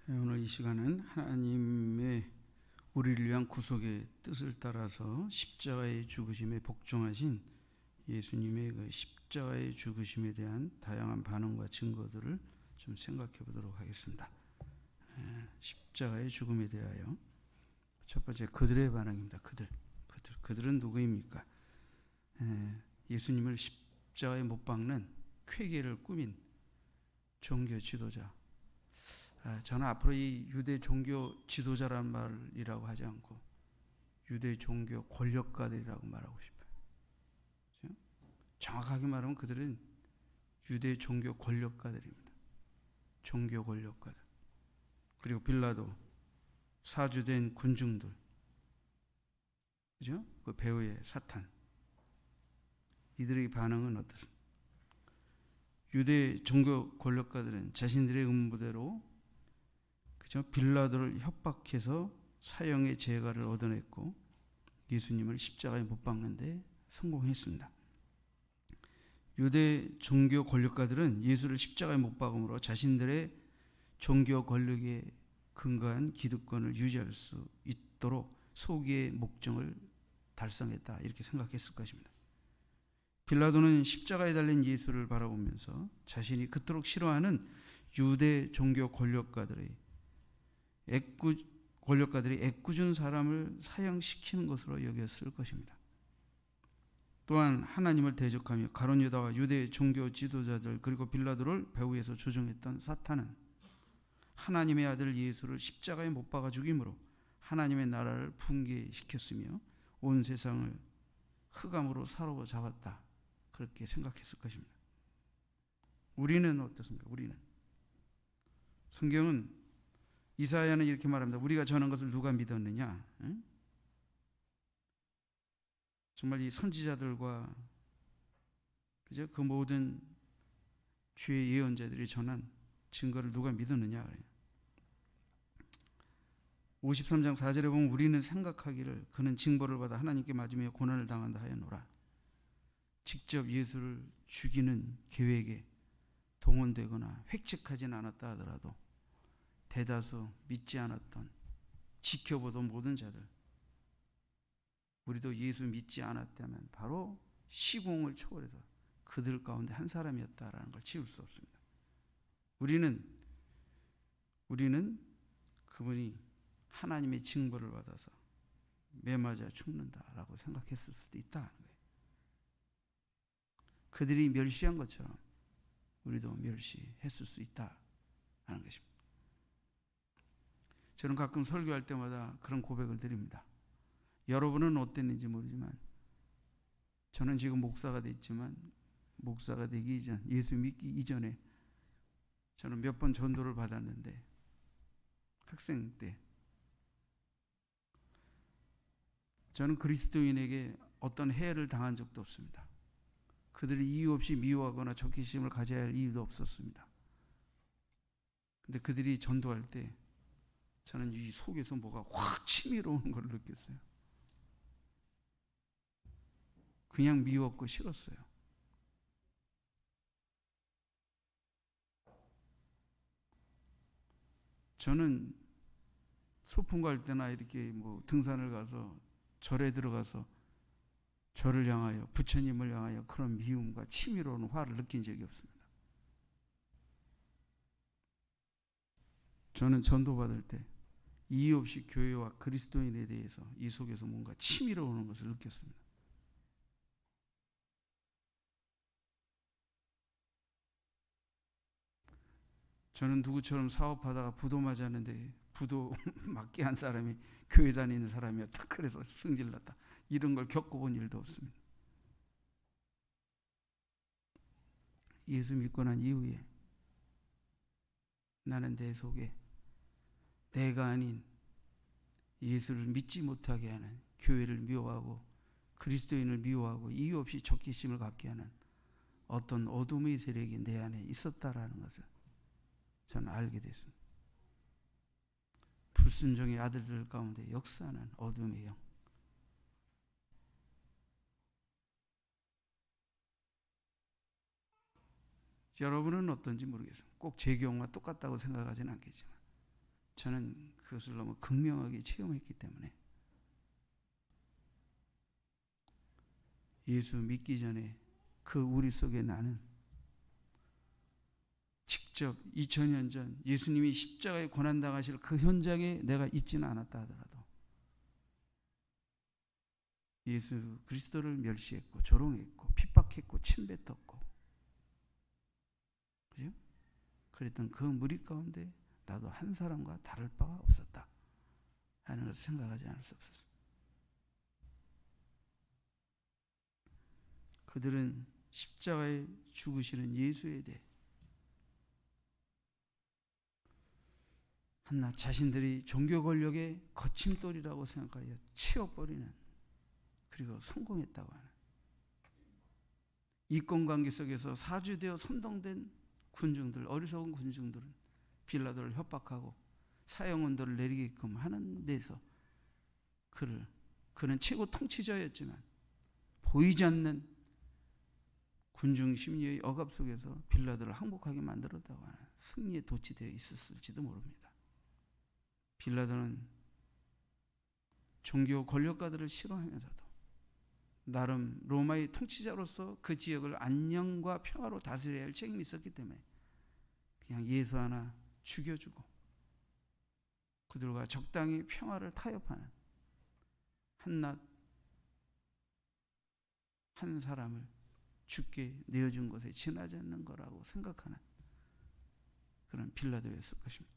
오늘 이 시간은 하나님의 우리를 위한 구속의 뜻을 따라서 십자가의 죽으심에 복종하신 예수님의 그 십자가의 죽으심에 대한 다양한 반응과 증거들을 좀 생각해 보도록 하겠습니다. 십자가의 죽음에 대하여 첫 번째 그들의 반응입니다. 그들은 누구입니까? 예수님을 십자가에 못 박는 쾌계를 꾸민 종교 지도자. 저는 앞으로 이 유대 종교 지도자란 말이라고 하지 않고 유대 종교 권력가들이라고 말하고 싶어요. 그렇죠? 정확하게 말하면 그들은 유대 종교 권력가들입니다. 종교 권력가들. 그리고 빌라도, 사주된 군중들, 그죠? 그 배후의 사탄. 이들의 반응은 어떻습니까? 유대 종교 권력가들은 자신들의 음모대로 그죠? 빌라도를 협박해서 사형의 재가를 얻어냈고 예수님을 십자가에 못 박는데 성공했습니다. 유대 종교 권력가들은 예수를 십자가에 못 박음으로 자신들의 종교 권력에 근거한 기득권을 유지할 수 있도록 소기의 목적을 달성했다, 이렇게 생각했을 것입니다. 빌라도는 십자가에 달린 예수를 바라보면서 자신이 그토록 싫어하는 유대 종교 권력가들이 애꿎은 사람을 사형시키는 것으로 여겼을 것입니다. 또한 하나님을 대적하며 가룟 유다와 유대 종교 지도자들 그리고 빌라도를 배후에서 조종했던 사탄은 하나님의 아들 예수를 십자가에 못 박아 죽임으로 하나님의 나라를 붕괴시켰으며 온 세상을 흑암으로 사로잡았다, 그렇게 생각했을 것입니다. 우리는 어떻습니까? 성경은 이사야는 이렇게 말합니다. 우리가 전한 것을 누가 믿었느냐? 응? 정말 이 선지자들과 그죠? 그 모든 주의 예언자들이 전한 증거를 누가 믿었느냐? 53장 4절에 보면 우리는 생각하기를 그는 징벌을 받아 하나님께 맞으며 고난을 당한다 하였노라. 직접 예수를 죽이는 계획에 동원되거나 획책하진 않았다 하더라도 대다수 믿지 않았던, 지켜보던 모든 자들, 우리도 예수 믿지 않았다면 바로 시공을 초월해서 그들 가운데 한 사람이었다라는 걸 지울 수 없습니다. 우리는 그분이 하나님의 징벌을 받아서 매맞아 죽는다라고 생각했을 수도 있다는 거예요. 그들이 멸시한 것처럼 우리도 멸시했을 수 있다는 것입니다. 저는 가끔 설교할 때마다 그런 고백을 드립니다. 여러분은 어땠는지 모르지만 저는 지금 목사가 됐지만 목사가 되기 이전, 예수 믿기 이전에 저는 몇 번 전도를 받았는데 학생 때 저는 그리스도인에게 어떤 해를 당한 적도 없습니다. 그들을 이유 없이 미워하거나 적개심을 가져야 할 이유도 없었습니다. 근데 그들이 전도할 때 저는 이 속에서 뭐가 확 치밀어 오는 걸 느꼈어요. 그냥 미웠고 싫었어요. 저는 소풍 갈 때나 이렇게 뭐 등산을 가서 절에 들어가서 저를 향하여, 부처님을 향하여 그런 미움과 치밀어 오는 화를 느낀 적이 없습니다. 저는 전도받을 때 이유 없이 교회와 그리스도인에 대해서 이 속에서 뭔가 치밀어 오는 것을 느꼈습니다. 저는 누구처럼 사업하다가 부도 맞았는데 부도 맞게 한 사람이 교회 다니는 사람이었다, 그래서 승질났다, 이런 걸 겪어본 일도 없습니다. 예수 믿고 난 이후에 나는 내 속에 내가 아닌 예수를 믿지 못하게 하는, 교회를 미워하고 그리스도인을 미워하고 이유 없이 적개심을 갖게 하는 어떤 어둠의 세력이 내 안에 있었다라는 것을 저는 알게 됐습니다. 불순종의 아들들 가운데 역사하는 어둠의 영. 여러분은 어떤지 모르겠어요. 꼭 제 경우와 똑같다고 생각하지는 않겠지만 저는 그것을 너무 극명하게 체험했기 때문에 예수 믿기 전에 그 우리 속에 나는 직접 2000년 전 예수님이 십자가에 고난당하실 그 현장에 내가 있지는 않았다 하더라도 예수 그리스도를 멸시했고 조롱했고 핍박했고 침뱉었고, 그죠? 그랬던 그 무리 가운데 나도 한 사람과 다를 바가 없었다 하는 것을 생각하지 않을 수 없었습니다. 그들은 십자가에 죽으시는 예수에 대해 한낱 자신들이 종교 권력의 거침돌이라고 생각하여 치워버리는, 그리고 성공했다고 하는, 이권관계 속에서 사주되어 선동된 군중들, 어리석은 군중들은 빌라도를 협박하고 사형언도를 내리게끔 하는 데서 그는 최고 통치자였지만 보이지 않는 군중 심리의 억압 속에서 빌라도를 항복하게 만들었다고 하는 승리에 도취되어 있었을지도 모릅니다. 빌라도는 종교 권력가들을 싫어하면서도 나름 로마의 통치자로서 그 지역을 안녕과 평화로 다스려야 할 책임이 있었기 때문에 그냥 예수 하나 죽여주고 그들과 적당히 평화를 타협하는, 한낱 한 사람을 죽게 내어준 것에 지나지 않는 거라고 생각하는 그런 빌라도였을 것입니다.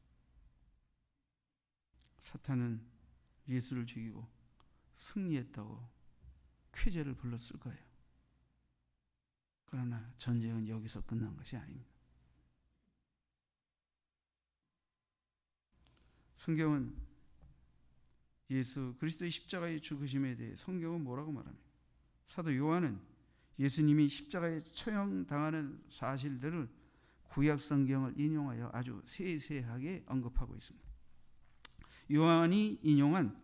사탄은 예수를 죽이고 승리했다고 쾌재를 불렀을 거예요. 그러나 전쟁은 여기서 끝난 것이 아닙니다. 성경은 예수 그리스도의 십자가의 죽으심에 대해 성경은 뭐라고 말합니까? 사도 요한은 예수님이 십자가에 처형당하는 사실들을 구약 성경을 인용하여 아주 세세하게 언급하고 있습니다. 요한이 인용한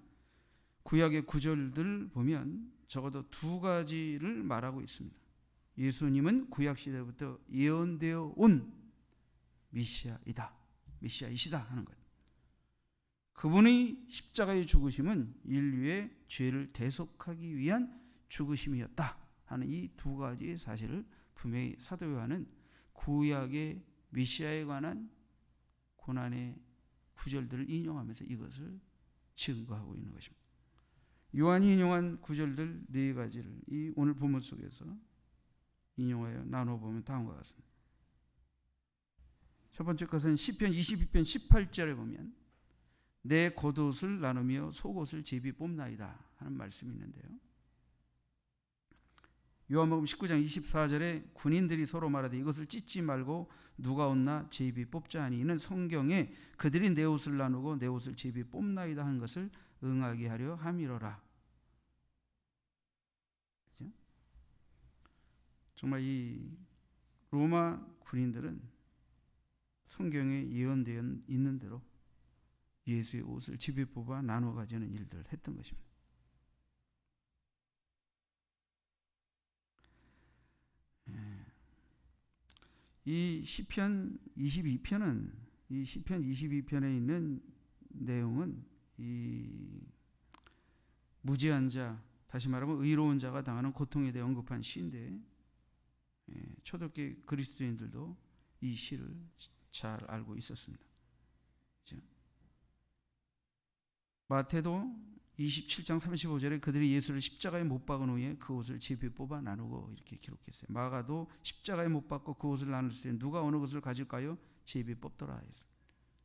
구약의 구절들을 보면 적어도 두 가지를 말하고 있습니다. 예수님은 구약 시대부터 예언되어 온 메시아이시다 하는 것. 그분의 십자가의 죽으심은 인류의 죄를 대속하기 위한 죽으심이었다 하는 이 두 가지 사실을 분명히 사도 요한은 구약의 메시아에 관한 고난의 구절들을 인용하면서 이것을 증거하고 있는 것입니다. 요한이 인용한 구절들 네 가지를 이 오늘 본문 속에서 인용하여 나눠보면 다음과 같습니다. 첫 번째 것은 시편 22편 18절에 보면 내 겉옷을 나누며 속옷을 제비 뽑나이다 하는 말씀이 있는데요. 요한복음 19장 24절에 군인들이 서로 말하되 이것을 찢지 말고 누가 얻나 제비 뽑자 하니 이는 성경에 그들이 내 옷을 나누고 내 옷을 제비 뽑나이다 하는 것을 응하게 하려 함이로라. 그렇죠? 정말 이 로마 군인들은 성경에 예언되어 있는 대로 예수의 옷을 제비 뽑아 나누어 가지는 일들을 했던 것입니다. 이 시편 22편에 있는 내용은 이 무죄한 자, 다시 말하면 의로운 자가 당하는 고통에 대해 언급한 시인데 초대기 그리스도인들도 이 시를 잘 알고 있었습니다. 그렇죠? 마태도 27장 35절에 그들이 예수를 십자가에 못 박은 후에 그 옷을 제비 뽑아 나누고 이렇게 기록했어요. 마가도 십자가에 못 박고 그 옷을 나눌 때 누가 어느 것을 가질까요? 제비 뽑더라 했습니다.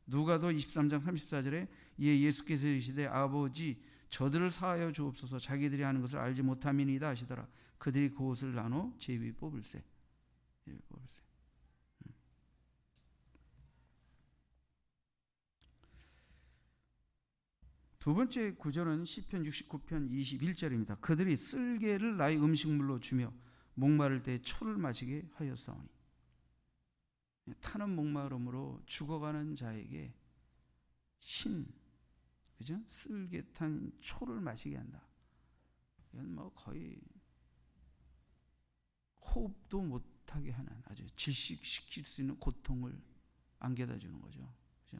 누가도 23장 34절에 이에 예수께서 이르시되 아버지 저들을 사하여 주옵소서 자기들이 하는 것을 알지 못함이니이다 하시더라. 그들이 그 옷을 나눠 제비 뽑을세. 두 번째 구절은 시편 69편 21절입니다. 그들이 쓸개를 나의 음식물로 주며 목마를 때 초를 마시게 하였사오니. 타는 목마름으로 죽어가는 자에게 그죠? 쓸개 탄 초를 마시게 한다. 이건 뭐 거의 호흡도 못하게 하는 아주 질식시킬 수 있는 고통을 안겨다 주는 거죠. 그죠?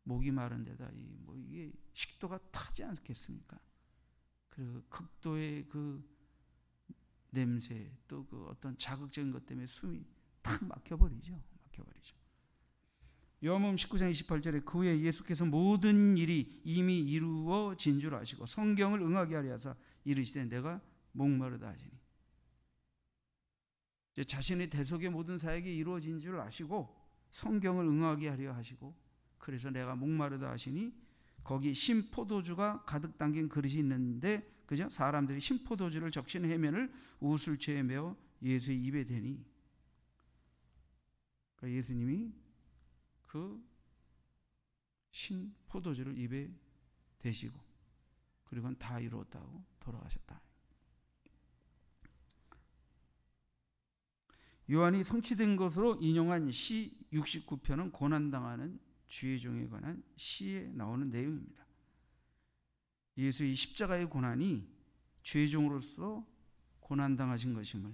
목이 마른 데다 이게 식도가 타지 않겠습니까? 그리고 극도의 그 냄새 또 그 어떤 자극적인 것 때문에 숨이 탁 막혀버리죠. 요한복음 19장 28절에 그 후에 예수께서 모든 일이 이미 이루어진 줄 아시고 성경을 응하게 하려 하사 이르시되 내가 목마르다 하시니, 자신의 대속의 모든 사역이 이루어진 줄 아시고 성경을 응하게 하려 하시고, 그래서 내가 목마르다 하시니 거기 신포도주가 가득 담긴 그릇이 있는데, 그죠? 사람들이 신포도주를 적신 해면을 우슬초에 메어 예수의 입에 대니, 그러니까 예수님이 그 신포도주를 입에 대시고 그리고 다 이루었다고 돌아가셨다. 요한이 성취된 것으로 인용한 시 69편은 고난당하는 주의 종에 관한 시에 나오는 내용입니다. 예수의 십자가의 고난이 주의 종으로서 고난당하신 것임을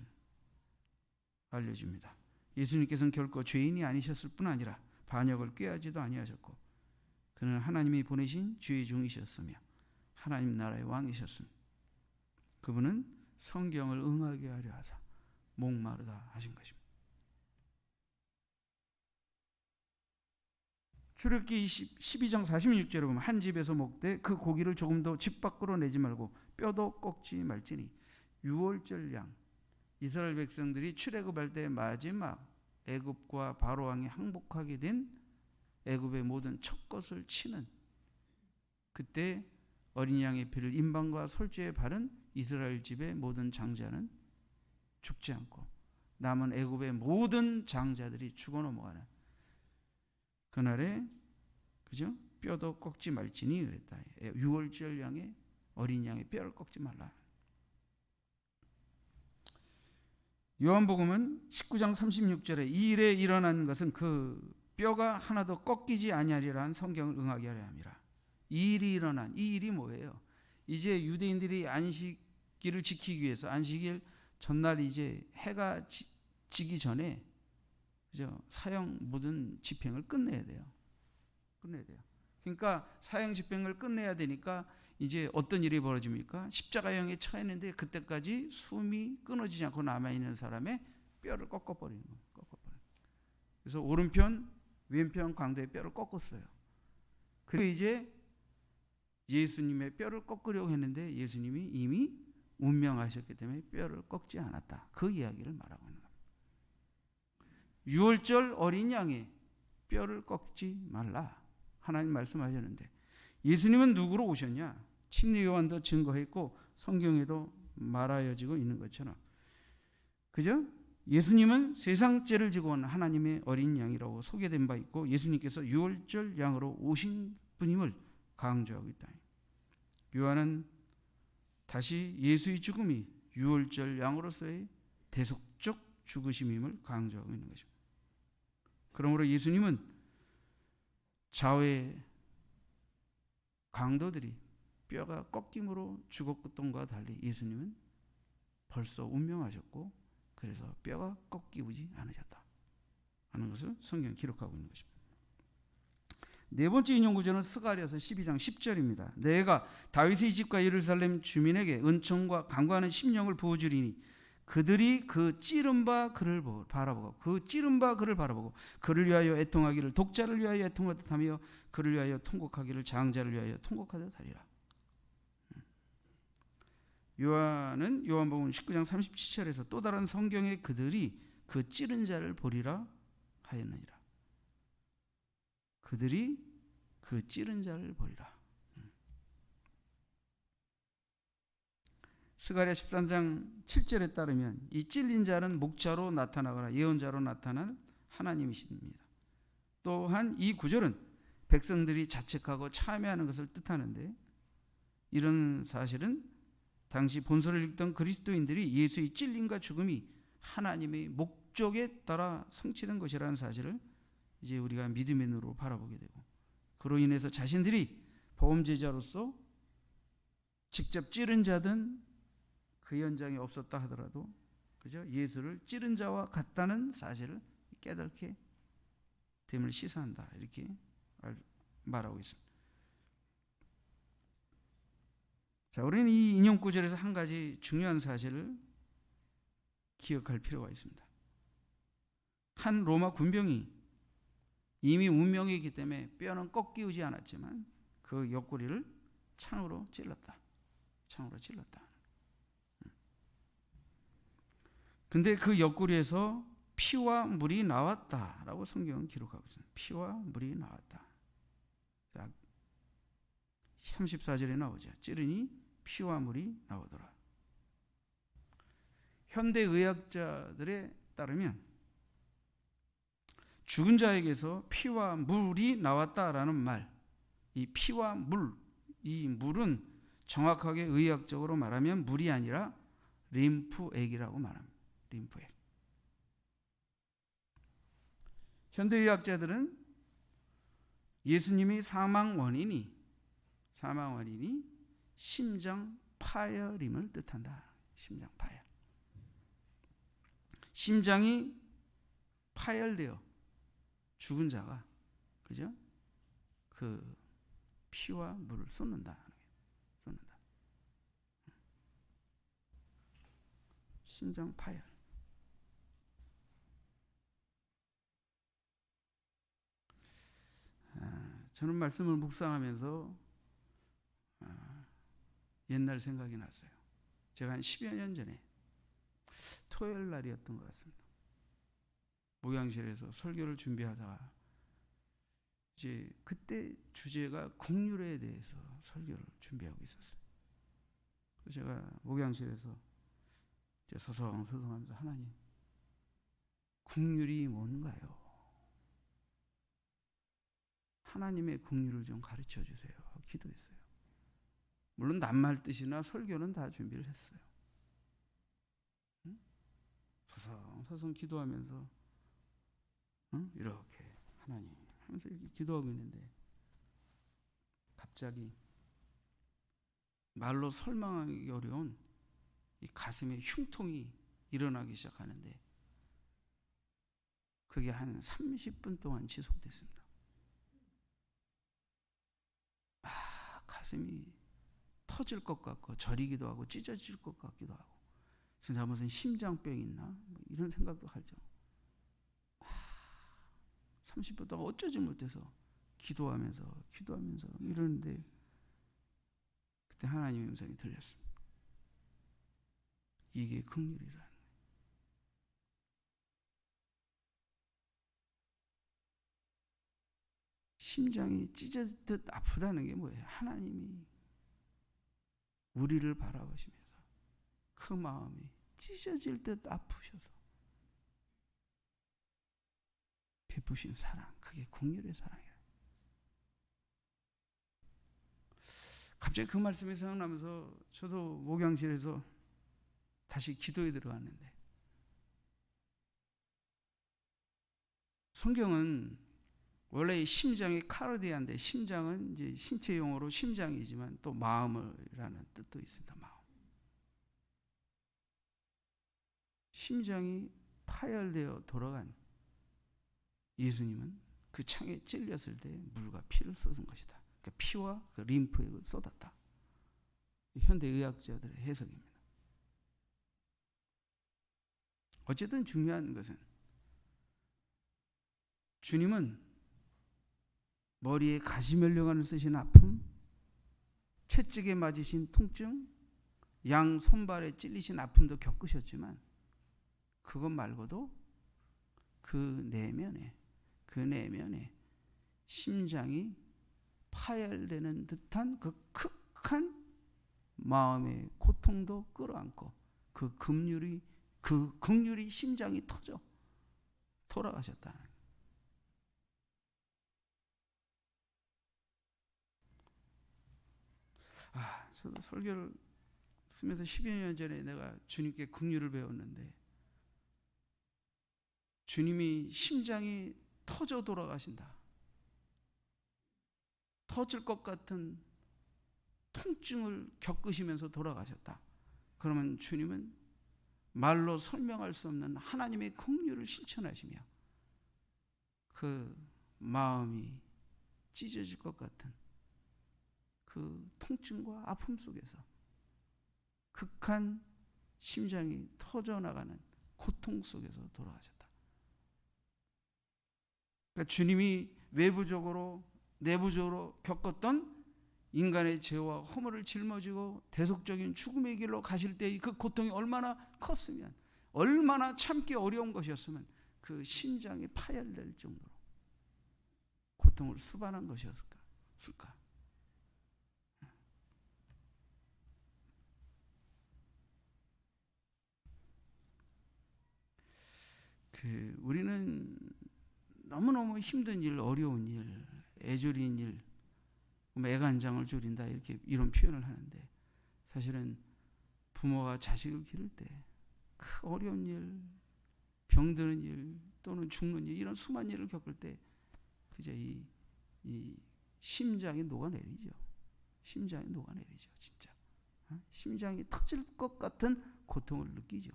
알려줍니다. 예수님께서는 결코 죄인이 아니셨을 뿐 아니라 반역을 꾀하지도 아니하셨고 그는 하나님이 보내신 주의 종이셨으며 하나님 나라의 왕이셨습니다. 그분은 성경을 응하게 하려 하사 목마르다 하신 것입니다. 출애굽기 12장 46절에 보면 한 집에서 먹되 그 고기를 조금도 집 밖으로 내지 말고 뼈도 꺾지 말지니, 유월절 양, 이스라엘 백성들이 출애굽할 때 마지막 애굽과 바로 왕이 항복하게 된 애굽의 모든 첫 것을 치는, 그때 어린 양의 피를 임방과 솔죄에 바른 이스라엘 집의 모든 장자는 죽지 않고 남은 애굽의 모든 장자들이 죽어 넘어가는 그날에, 그죠? 뼈도 꺾지 말지니 그랬다. 유월절 양의 어린 양의 뼈를 꺾지 말라. 요한복음은 19장 36절에 이 일에 일어난 것은 그 뼈가 하나도 꺾이지 아니하리라는 성경을 응하게 하려 함이라. 이 일이 일어난, 이 일이 뭐예요? 이제 유대인들이 안식일을 지키기 위해서 안식일 전날 이제 해가 지기 전에, 그죠? 사형 모든 집행을 끝내야 돼요. 그러니까 사형 집행을 끝내야 되니까 이제 어떤 일이 벌어집니까? 십자가형에 처했는데 그때까지 숨이 끊어지지 않고 남아있는 사람의 뼈를 꺾어버리는 거예요. 그래서 오른편, 왼편 광대의 뼈를 꺾었어요. 그리고 이제 예수님의 뼈를 꺾으려고 했는데 예수님이 이미 운명하셨기 때문에 뼈를 꺾지 않았다. 그 이야기를 말하고 있는 겁니다. 유월절 어린 양의 뼈를 꺾지 말라. 하나님 말씀하셨는데 예수님은 누구로 오셨냐? 침례 요한도 증거했고 성경에도 말하여지고 있는 것처럼, 그죠? 예수님은 세상 죄를 지고 온 하나님의 어린 양이라고 소개된 바 있고 예수님께서 유월절 양으로 오신 분임을 강조하고 있다. 요한은 다시 예수의 죽음이 유월절 양으로서의 대속적 죽으심임을 강조하고 있는 것입니다. 그러므로 예수님은 좌우의 강도들이 뼈가 꺾임으로 죽었던 것과 달리 예수님은 벌써 운명하셨고 그래서 뼈가 꺾이지 않으셨다 하는 것을 성경이 기록하고 있는 것입니다. 네 번째 인용 구절은 스가랴서 12장 10절입니다. 내가 다윗의 집과 예루살렘 주민에게 은총과 강구하는 심령을 부어주리니 그들이 그 찌른 바 그를 바라보고 그를 위하여 애통하기를 독자를 위하여 애통하듯 하며 그를 위하여 통곡하기를 장자를 위하여 통곡하듯 하리라. 요한은 요한복음 19장 37절에서 또 다른 성경의 그들이 그 찌른 자를 보리라 하였느니라. 그들이 그 찌른 자를 보리라. 스가랴 13장 7절에 따르면 이 찔린 자는 목자로 나타나거나 예언자로 나타난 하나님이십니다. 또한 이 구절은 백성들이 자책하고 참회하는 것을 뜻하는데, 이런 사실은 당시 본서를 읽던 그리스도인들이 예수의 찔림과 죽음이 하나님의 목적에 따라 성취된 것이라는 사실을 이제 우리가 믿음의 눈으로 바라보게 되고, 그로 인해서 자신들이 보험제자로서 직접 찌른 자든 그 현장에 없었다 하더라도, 그죠? 예수를 찌른 자와 같다는 사실을 깨닫게 됨을 시사한다, 이렇게 말하고 있습니다. 자, 우리는 이 인용 구절에서 한 가지 중요한 사실을 기억할 필요가 있습니다. 한 로마 군병이 이미 운명이기 때문에 뼈는 꺾이지 않았지만 그 옆구리를 창으로 찔렀다. 창으로 찔렀다. 근데 그 옆구리에서 피와 물이 나왔다라고 성경은 기록하고 있습니다. 피와 물이 나왔다. 자, 34절에 나오죠. 찌르니 피와 물이 나오더라. 현대의학자들에 따르면 죽은 자에게서 피와 물이 나왔다라는 말, 이 피와 물, 이 물은 정확하게 의학적으로 말하면 물이 아니라 림프액이라고 말합니다. 림프액. 현대의학자들은 예수님의 사망 원인이 심장 파열임을 뜻한다. 심장 파열. 심장이 파열되어 죽은 자가, 그죠? 그 피와 물을 쏟는다. 심장 파열. 저는 말씀을 묵상하면서 옛날 생각이 났어요. 제가 한 10여 년 전에 토요일 날이었던 것 같습니다. 목양실에서 설교를 준비하다가 이제 그때 주제가 국률에 대해서 설교를 준비하고 있었어요. 그래서 제가 목양실에서 이제 서성하면서 하나님, 국률이 뭔가요? 하나님의 국률을 좀 가르쳐 주세요. 기도했어요. 물론 낱말 뜻이나 설교는 다 준비를 했어요. 서성 기도하면서 이렇게 하나님 하면서 이렇게 기도하고 있는데 갑자기 말로 설명하기 어려운 이 가슴에 흉통이 일어나기 시작하는데 그게 한 30분 동안 지속됐습니다. 가슴이 터질 것 같고 저리기도 하고 찢어질 것 같기도 하고 진짜 무슨 심장병 있나 뭐 이런 생각도 하죠. 30분 동안 어쩌지 못해서 기도하면서 이러는데 그때 하나님의 음성이 들렸습니다. 이게 긍휼이라는 거예요. 심장이 찢어지듯 아프다는 게 뭐예요? 하나님이 우리를 바라보시면서 그 마음이 찢어질 듯 아프셔서 베푸신 사랑, 그게 긍휼의 사랑이에요. 갑자기 그 말씀이 생각나면서 저도 목양실에서 다시 기도에 들어갔는데 성경은 원래 심장이 카르디아인데 심장은 이제 신체 용어로 심장이지만 또 마음이라는 뜻도 있습니다. 마음. 심장이 파열되어 돌아간 예수님은 그 창에 찔렸을 때 물과 피를 쏟은 것이다. 그러니까 피와 그 림프액을 쏟았다. 현대의학자들의 해석입니다. 어쨌든 중요한 것은 주님은 머리에 가시면류관을 쓰신 아픔, 채찍에 맞으신 통증, 양 손발에 찔리신 아픔도 겪으셨지만 그것 말고도 그 내면에 심장이 파열되는 듯한 그 극한 마음의 고통도 끌어안고 그 긍휼이 심장이 터져 돌아가셨다. 저도 설교를 쓰면서 10여 년 전에 내가 주님께 긍휼을 배웠는데 주님이 심장이 터져 돌아가신다. 터질 것 같은 통증을 겪으시면서 돌아가셨다. 그러면 주님은 말로 설명할 수 없는 하나님의 긍휼을 실천하시며 그 마음이 찢어질 것 같은 그 통증과 아픔 속에서 극한 심장이 터져나가는 고통 속에서 돌아가셨다. 그러니까 주님이 외부적으로 내부적으로 겪었던 인간의 죄와 허물을 짊어지고 대속적인 죽음의 길로 가실 때의 그 고통이 얼마나 컸으면, 얼마나 참기 어려운 것이었으면 그 심장이 파열될 정도로 고통을 수반한 것이었을까? 우리는 너무너무 힘든 일, 어려운 일, 애조린 일, 애간장을 조린다 이런 표현을 하는데, 사실은 부모가 자식을 기를 때 그 어려운 일, 병드는 일 또는 죽는 일, 이런 수많은 일을 겪을 때 그저 이 심장이 녹아내리죠. 심장이 녹아내리죠. 진짜 심장이 터질 것 같은 고통을 느끼죠.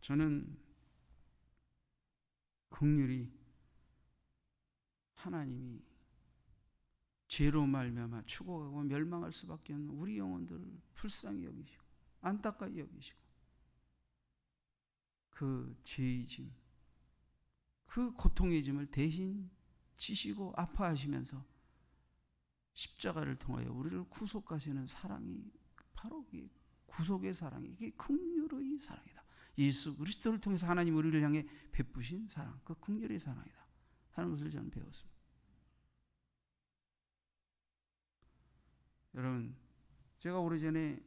저는 긍휼히 하나님이 죄로 말미암아 죽어가고 멸망할 수밖에 없는 우리 영혼들을 불쌍히 여기시고 안타까이 여기시고 그 죄의 짐, 그 고통의 짐을 대신 지시고 아파하시면서 십자가를 통하여 우리를 구속하시는 사랑이 바로 구속의 사랑이, 이게 긍휼의 사랑이다. 예수 그리스도를 통해서 하나님 우리를 향해 베푸신 사랑, 그 긍휼의 사랑이다 하는 것을 저는 배웠습니다. 여러분, 제가 오래전에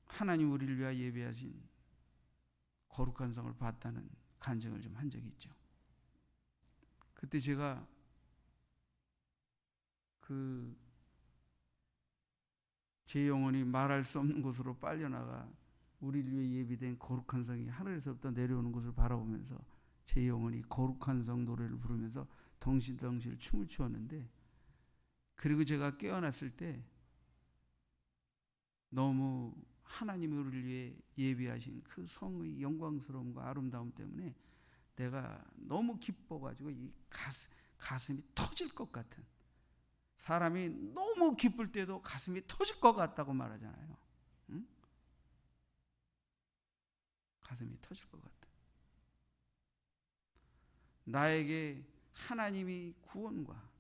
하나님 우리를 위하여 예배하신 거룩한 성을 봤다는 간증을 좀 한 적이 있죠. 그때 제가 제 영혼이 말할 수 없는 곳으로 빨려나가 우리를 위해 예비된 거룩한 성이 하늘에서부터 내려오는 것을 바라보면서 제 영혼이 거룩한 성 노래를 부르면서 덩실덩실 춤을 추었는데, 그리고 제가 깨어났을 때 너무 하나님이 우리를 위해 예비하신 그 성의 영광스러움과 아름다움 때문에 내가 너무 기뻐가지고 이 가슴이 터질 것 같은, 사람이 너무 기쁠 때도 가슴이 터질 것 같다고 말하잖아요. 응? 가슴이 터질 것 같아. 나에게 하나님이 구원과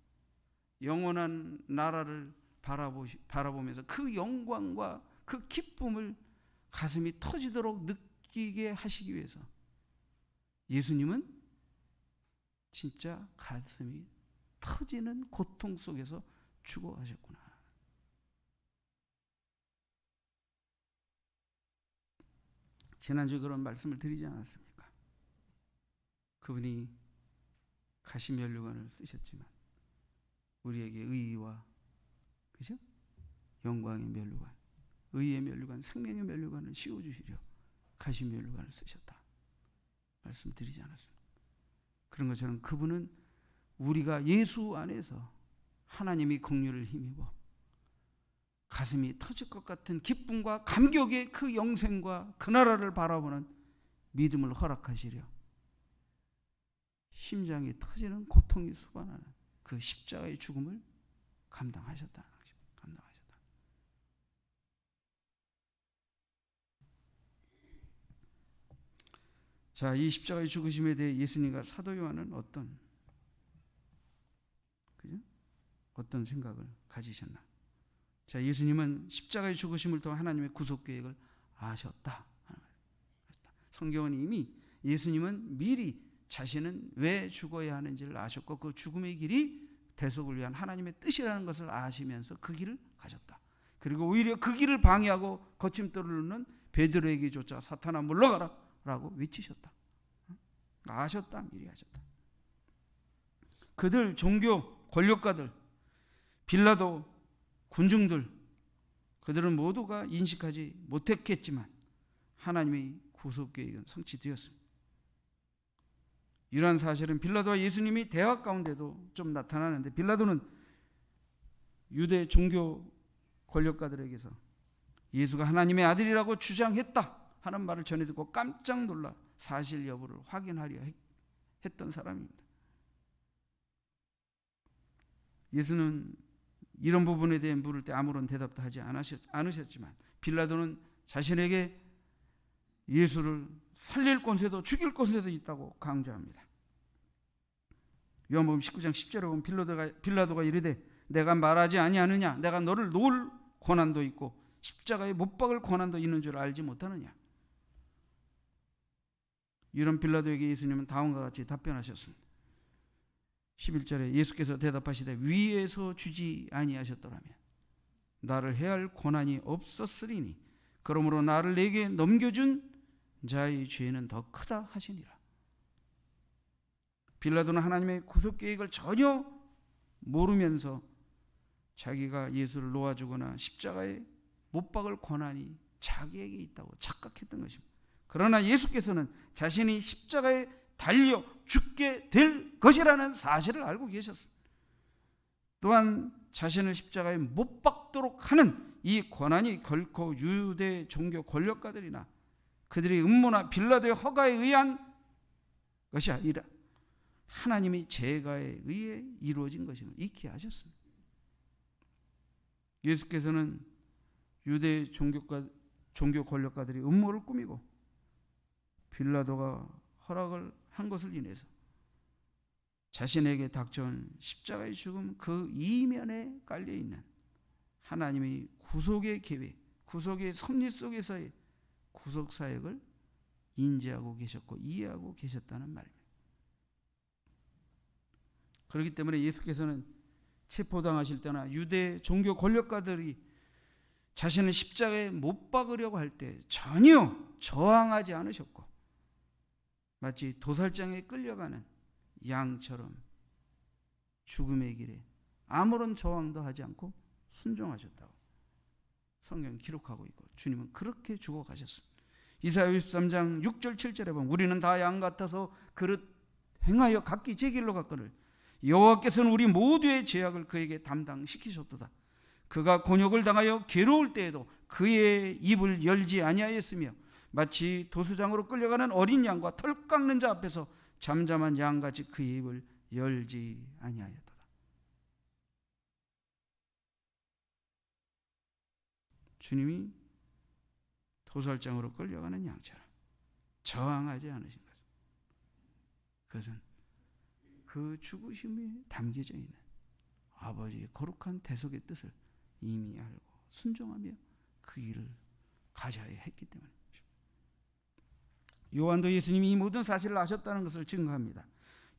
영원한 나라를 바라보면서 그 영광과 그 기쁨을 가슴이 터지도록 느끼게 하시기 위해서 예수님은 진짜 가슴이 터지는 고통 속에서 죽어가셨구나. 지난주에 그런 말씀을 드리지 않았습니까? 그분이 가시면류관을 쓰셨지만 우리에게 의와, 그죠? 영광의 면류관, 의의 면류관, 생명의 면류관을 씌워주시려 가시면류관을 쓰셨다 말씀드리지 않았습니다. 그런 것처럼 그분은 우리가 예수 안에서 하나님이 긍휼을 힘입어 가슴이 터질 것 같은 기쁨과 감격의 그 영생과 그 나라를 바라보는 믿음을 허락하시려 심장이 터지는 고통이 수반하는 그 십자가의 죽음을 감당하셨다. 자, 이 십자가의 죽으심에 대해 예수님과 사도 요한은 어떤 생각을 가지셨나? 자, 예수님은 십자가의 죽으심을 통해 하나님의 구속 계획을 아셨다. 성경은 이미 예수님은 미리 자신은 왜 죽어야 하는지를 아셨고 그 죽음의 길이 대속을 위한 하나님의 뜻이라는 것을 아시면서 그 길을 가셨다. 그리고 오히려 그 길을 방해하고 거침돌을 놓는 베드로에게조차 사탄아 물러가라 라고 외치셨다. 아셨다. 미리 아셨다. 그들 종교 권력가들, 빌라도, 군중들, 그들은 모두가 인식하지 못했겠지만 하나님의 구속 계획은 성취되었습니다. 이러한 사실은 빌라도와 예수님이 대화 가운데도 좀 나타나는데, 빌라도는 유대 종교 권력가들에게서 예수가 하나님의 아들이라고 주장했다 하는 말을 전해 듣고 깜짝 놀라 사실 여부를 확인하려 했던 사람입니다. 예수는 이런 부분에 대해 물을 때 아무런 대답도 하지 않으셨지만 빌라도는 자신에게 예수를 살릴 권세도 죽일 권세도 있다고 강조합니다. 요한복음 19장 10절에 보면 빌라도가 이르되 내가 말하지 아니하느냐 내가 너를 놓을 권한도 있고 십자가에 못 박을 권한도 있는 줄 알지 못하느냐. 이런 빌라도에게 예수님은 다음과 같이 답변하셨습니다. 11절에 예수께서 대답하시되 위에서 주지 아니하셨더라면 나를 해할 권한이 없었으리니 그러므로 나를 내게 넘겨준 자의 죄는 더 크다 하시니라. 빌라도는 하나님의 구속 계획을 전혀 모르면서 자기가 예수를 놓아주거나 십자가에 못 박을 권한이 자기에게 있다고 착각했던 것입니다. 그러나 예수께서는 자신이 십자가에 달려 죽게 될 것이라는 사실을 알고 계셨습니다. 또한 자신을 십자가에 못 박도록 하는 이 권한이 결코 유대 종교 권력가들이나 그들의 음모나 빌라도의 허가에 의한 것이 아니라 하나님의 제가에 의해 이루어진 것임을 익히 하셨습니다. 예수께서는 유대 종교 권력가들이 음모를 꾸미고 빌라도가 허락을 한 것을 인해서 자신에게 닥쳐온 십자가의 죽음 그 이면에 깔려있는 하나님의 구속의 계획, 구속의 섭리 속에서의 구속사역을 인지하고 계셨고 이해하고 계셨다는 말입니다. 그렇기 때문에 예수께서는 체포당하실 때나 유대 종교 권력가들이 자신을 십자가에 못 박으려고 할 때 전혀 저항하지 않으셨고 마치 도살장에 끌려가는 양처럼 죽음의 길에 아무런 저항도 하지 않고 순종하셨다고 성경 기록하고 있고 주님은 그렇게 죽어가셨습니다. 이사야 63장 6절 7절에 보면 우리는 다 양 같아서 그릇 행하여 각기 제 길로 갔거늘 여호와께서는 우리 모두의 죄악을 그에게 담당시키셨도다. 그가 곤욕을 당하여 괴로울 때에도 그의 입을 열지 아니하였으며 마치 도수장으로 끌려가는 어린 양과 털 깎는 자 앞에서 잠잠한 양같이 그의 입을 열지 아니하였도다. 주님이 도살장으로 끌려가는 양처럼 저항하지 않으신 것은 그것은 그 죽으심에 담겨져 있는 아버지의 거룩한 대속의 뜻을 이미 알고 순종하며 그 일을 가져야 했기 때문입니다. 요한도 예수님이 이 모든 사실을 아셨다는 것을 증거합니다.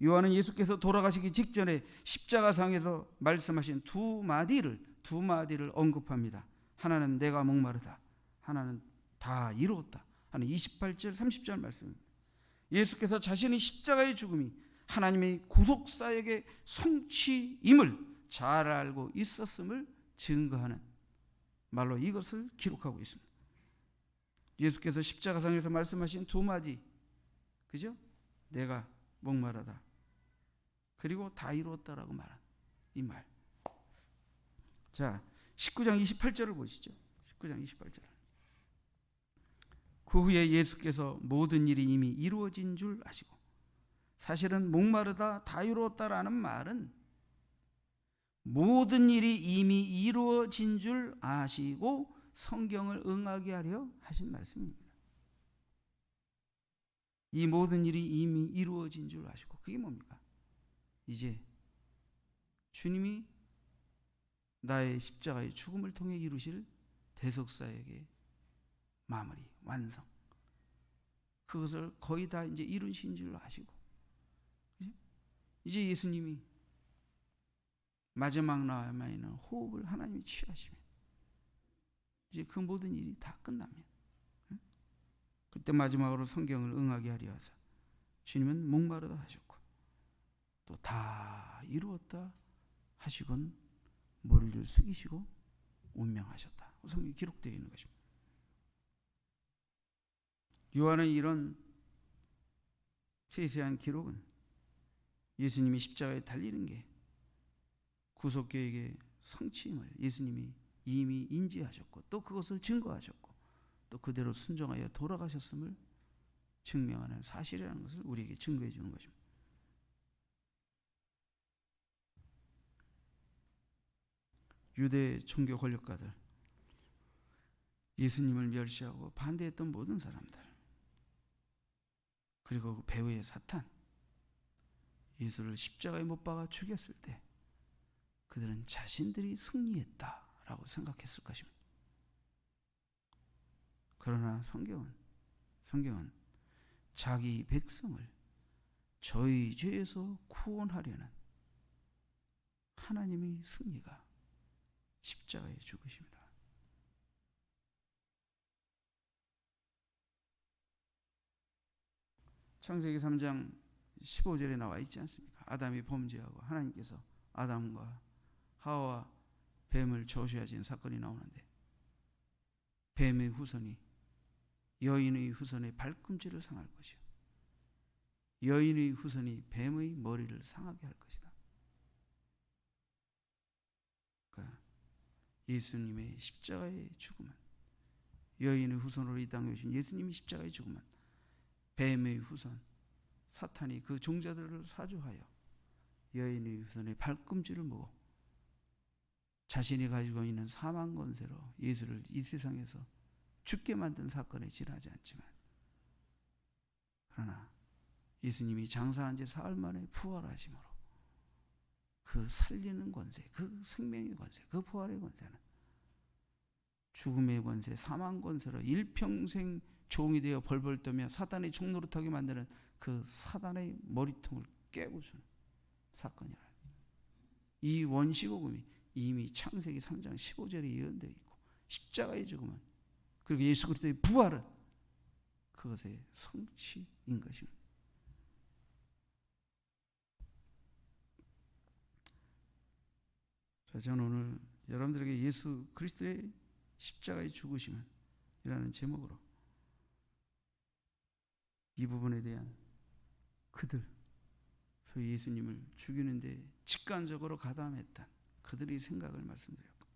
요한은 예수께서 돌아가시기 직전에 십자가상에서 말씀하신 두 마디를 언급합니다. 하나는 내가 목마르다, 하나는 다 이루었다 하는 28절 30절 말씀입니다. 예수께서 자신의 십자가의 죽음이 하나님의 구속사역의 성취임을 잘 알고 있었음을 증거하는 말로 이것을 기록하고 있습니다. 예수께서 십자가상에서 말씀하신 두 마디, 그죠? 내가 목마르다 그리고 다 이루었다라고 말한 이 말. 자, 19장 28절을 보시죠. 19장 28절. 그 후에 예수께서 모든 일이 이미 이루어진 줄 아시고, 사실은 목마르다 다 이루었다라는 말은 모든 일이 이미 이루어진 줄 아시고 성경을 응하게 하려 하신 말씀입니다. 이 모든 일이 이미 이루어진 줄 아시고, 그게 뭡니까? 이제 주님이 나의 십자가의 죽음을 통해 이루실 대속사역의 마무리, 완성, 그것을 거의 다 이제 이루신 줄 아시고, 이제 예수님이 마지막 남아있는 호흡을 하나님이 취하시면 이제 그 모든 일이 다 끝나면 그때 마지막으로 성경을 응하게 하려 하사 주님은 목마르다 하셨고 또 다 이루었다 하시곤 머리를 숙이시고 운명하셨다. 성경에 기록되어 있는 것입니다. 요한의 이런 세세한 기록은 예수님이 십자가에 달리는 게 구속계획의 성취임을 예수님이 이미 인지하셨고 또 그것을 증거하셨고 또 그대로 순종하여 돌아가셨음을 증명하는 사실이라는 것을 우리에게 증거해 주는 것입니다. 유대 종교 권력가들, 예수님을 멸시하고 반대했던 모든 사람들, 그리고 그 배후의 사탄, 예수를 십자가에 못 박아 죽였을 때 그들은 자신들이 승리했다라고 생각했을 것입니다. 그러나 성경은 자기 백성을 저희 죄에서 구원하려는 하나님의 승리가 십자가의 죽으심이다. 창세기 3장 15절에 나와 있지 않습니까? 아담이 범죄하고 하나님께서 아담과 하와와 뱀을 저주하신 사건이 나오는데, 뱀의 후손이 여인의 후손의 발꿈치를 상할 것이요, 여인의 후손이 뱀의 머리를 상하게 할 것이다. 그러니까 예수님의 십자가의 죽음은, 여인의 후손으로 이 땅에 오신 예수님이 십자가의 죽음은 뱀의 후손 사탄이 그 종자들을 사주하여 여인의 후손의 발꿈치를 모어 자신이 가지고 있는 사망 권세로 예수를 이 세상에서 죽게 만든 사건에 지나지 않지만, 그러나 예수님이 장사한 지 사흘 만에 부활하심으로 그 살리는 권세, 그 생명의 권세, 그 부활의 권세는 죽음의 권세, 사망 권세로 일평생 종이 되어 벌벌 떠며 사단의 종노릇하게 만드는 그 사단의 머리통을 깨고 주는 사건이라. 이 원시복음이 이미 창세기 3장 15절에 예언되어 있고, 십자가의 죽음은, 그리고 예수 그리스도의 부활은 그것의 성취인 것입니다. 자, 저는 오늘 여러분들에게 예수 그리스도의 십자가의 죽으심은 이라는 제목으로 이 부분에 대한 그들, 소위 예수님을 죽이는데 직관적으로 가담했던 그들의 생각을 말씀드렸고,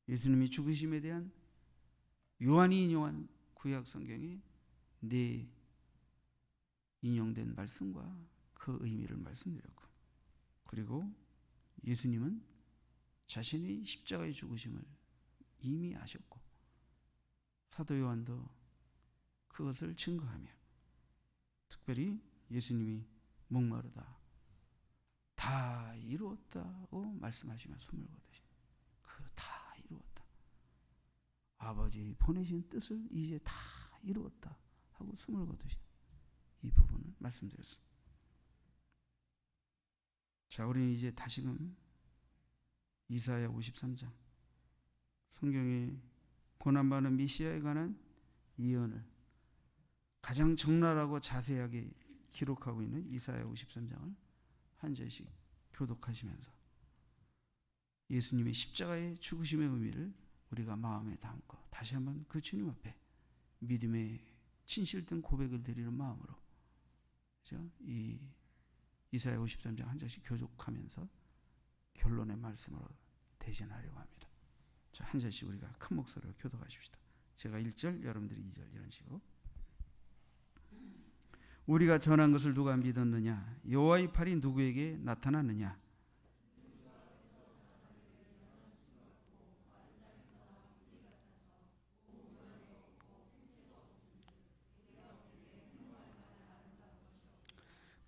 예수님이 죽으심에 대한 요한이 인용한 구약 성경에 네 인용된 말씀과 그 의미를 말씀드렸고, 그리고 예수님은 자신의 십자가의 죽으심을 이미 아셨고 사도 요한도 그것을 증거하며, 특별히 예수님이 목마르다 다 이루었다고 말씀하시며 숨을 거두신 그 다 이루었다, 아버지 보내신 뜻을 이제 다 이루었다 하고 숨을 거두신 이 부분을 말씀드렸습니다. 자, 우리는 이제 다시금 이사야 53장, 성경에 고난받는 메시아에 관한 예언을 가장 적나라하고 자세하게 기록하고 있는 이사야 53장을 한 절씩 교독하시면서 예수님의 십자가의 죽으심의 의미를 우리가 마음에 담고 다시 한번 그 주님 앞에 믿음의 진실된 고백을 드리는 마음으로, 그렇죠? 이 이사야 53장 한 절씩 교독하면서 결론의 말씀으로 대신하려고 합니다. 자, 한 절씩 우리가 큰 목소리로 교독하십시다. 제가 1절, 여러분들이 2절, 이런 식으로. 우리가 전한 것을 누가 믿었느냐? 여호와의 팔이 누구에게 나타났느냐?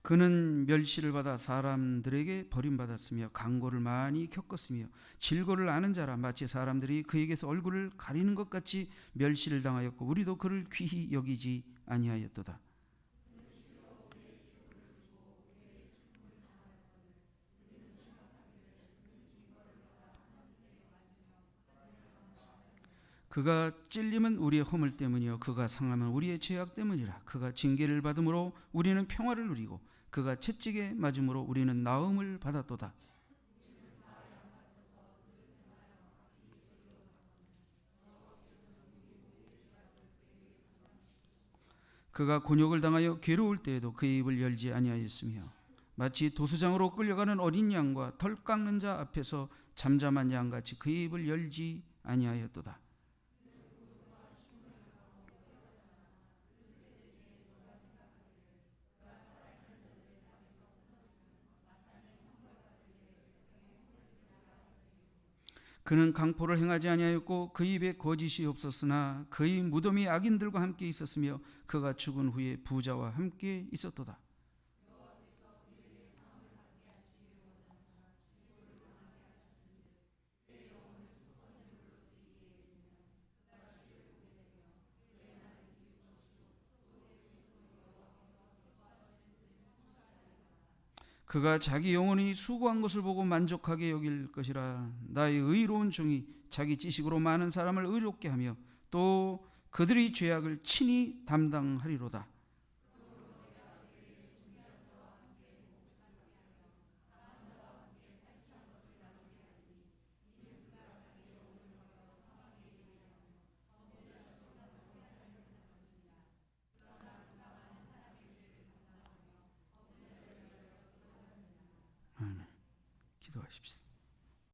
그는 멸시를 받아 사람들에게 버림받았으며 강고를 많이 겪었으며 질고를 아는 자라 마치 사람들이 그에게서 얼굴을 가리는 것 같이 멸시를 당하였고 우리도 그를 귀히 여기지 아니하였도다. 그가 찔림은 우리의 허물 때문이요 그가 상함은 우리의 죄악 때문이라. 그가 징계를 받음으로 우리는 평화를 누리고 그가 채찍에 맞음으로 우리는 나음을 받았도다. 그가 곤욕을 당하여 괴로울 때에도 그의 입을 열지 아니하였으며 마치 도수장으로 끌려가는 어린 양과 털 깎는 자 앞에서 잠잠한 양같이 그의 입을 열지 아니하였도다. 그는 강포를 행하지 아니하였고 그 입에 거짓이 없었으나 그의 무덤이 악인들과 함께 있었으며 그가 죽은 후에 부자와 함께 있었도다. 그가 자기 영혼이 수고한 것을 보고 만족하게 여길 것이라. 나의 의로운 종이 자기 지식으로 많은 사람을 의롭게 하며 또 그들의 죄악을 친히 담당하리로다. 기도하십시다.